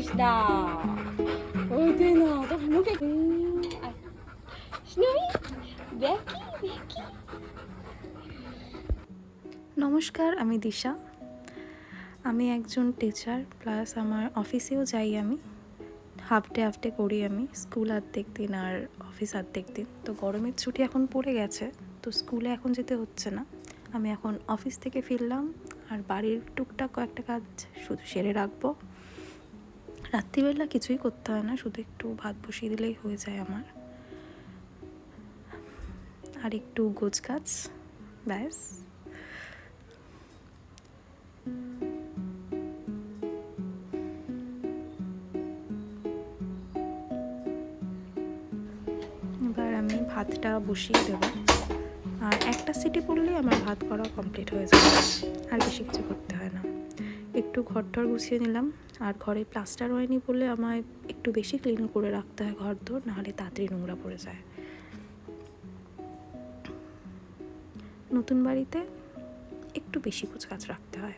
কৃষ্ণা ওই তুই না তোর মুখে স্নোই ব্যাকি ব্যাকি। নমস্কার, আমি দিশা। আমি একজন টিচার, প্লাস আমার অফিসেও যাই। আমি হাফ ডে করি। আমি স্কুল অর্ধেক দিন আর অফিস অর্ধেক দিন। তো গরমের ছুটি এখন পড়ে গেছে, তো স্কুলে এখন যেতে হচ্ছে না। আমি এখন অফিস থেকে ফিরলাম আর বাড়ির টুকটাক কয়েকটা কাজ শুধু সেরে রাখবো। রাত্রিবেলা কিছুই করতে হয় না, শুধু একটু ভাত বসিয়ে দিলেই হয়ে যায় আমার, আর একটু গোছ কাজ, ব্যাস। এবার আমি ভাতটা বসিয়ে দেবো, আর একটা সিটি পড়লেই আমার ভাত করা কমপ্লিট হয়ে যাবে, আর বেশি কিছু করতে হয় না। একটু ঘরটর গুছিয়ে নিলাম, আর ঘরে প্লাস্টার হয়নি বলে আমায় একটু বেশি ক্লিন করে রাখতে হয় ঘর দোর, নাহলে তাড়াতাড়ি নোংরা পড়ে যায়। নতুন বাড়িতে একটু বেশি গোছগাছ রাখতে হয়।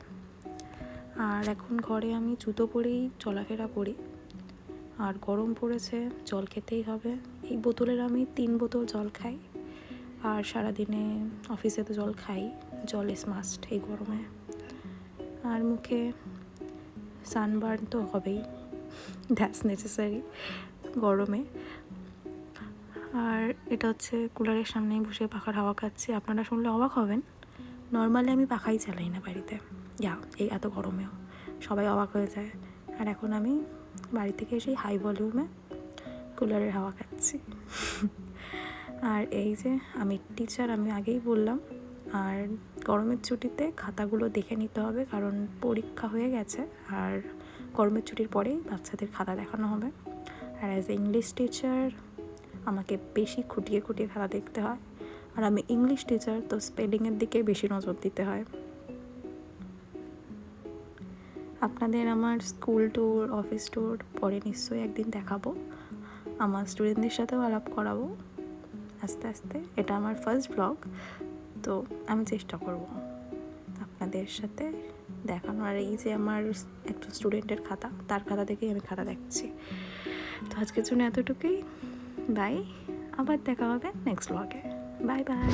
আর এখন ঘরে আমি জুতো পরেই চলাফেরা করি, আর গরম পড়েছে, জল খেতেই হবে। এই বোতলের আমি 3 বোতল জল খাই, আর সারাদিনে অফিসে তো জল খাই, জল ইজ মাস্ট এই গরমে। আর মুখে সানবার্ন তো হবেই, দ্যাটস নেসেসারি গরমে। আর এটা হচ্ছে কুলারের সামনেই বসে পাখার হাওয়া খাচ্ছি। আপনারা শুনলে অবাক হবেন, নর্মালি আমি পাখাই চালাই না বাড়িতে, এই এত গরমেও সবাই অবাক হয়ে যায়। আর এখন আমি বাড়ি থেকে এসে হাই ভলিউমে কুলারের হাওয়া খাচ্ছি। আর এই যে আমি টিচার, আমি আগেই বললাম। আর গরমের ছুটিতে খাতাগুলো দেখে নিতে হবে, কারণ পরীক্ষা হয়ে গেছে, আর গরমের ছুটির পরেই বাচ্চাদের খাতা দেখানো হবে। আর অ্যাজ এ ইংলিশ টিচার আমাকে বেশি খুঁটিয়ে খাতা দেখতে হয়, আর আমি ইংলিশ টিচার, তো স্পেলিংয়ের দিকে বেশি নজর দিতে হয়। আপনাদের আমার স্কুল ট্যুর, অফিস ট্যুর পরে নিশ্চয়ই একদিন দেখাবো, আমার স্টুডেন্টদের সাথেও আলাপ করাবো আস্তে আস্তে। এটা আমার ফার্স্ট ব্লগ, তো আমি চেষ্টা করব আপনাদের সাথে দেখানো। আর এই যে আমার একজন স্টুডেন্টের খাতা, তার খাতা থেকেই আমি খাতা দেখছি। তো আজকের জন্য এতটুকুই, বাই। আবার দেখা হবে নেক্সট ব্লগে। Bye bye.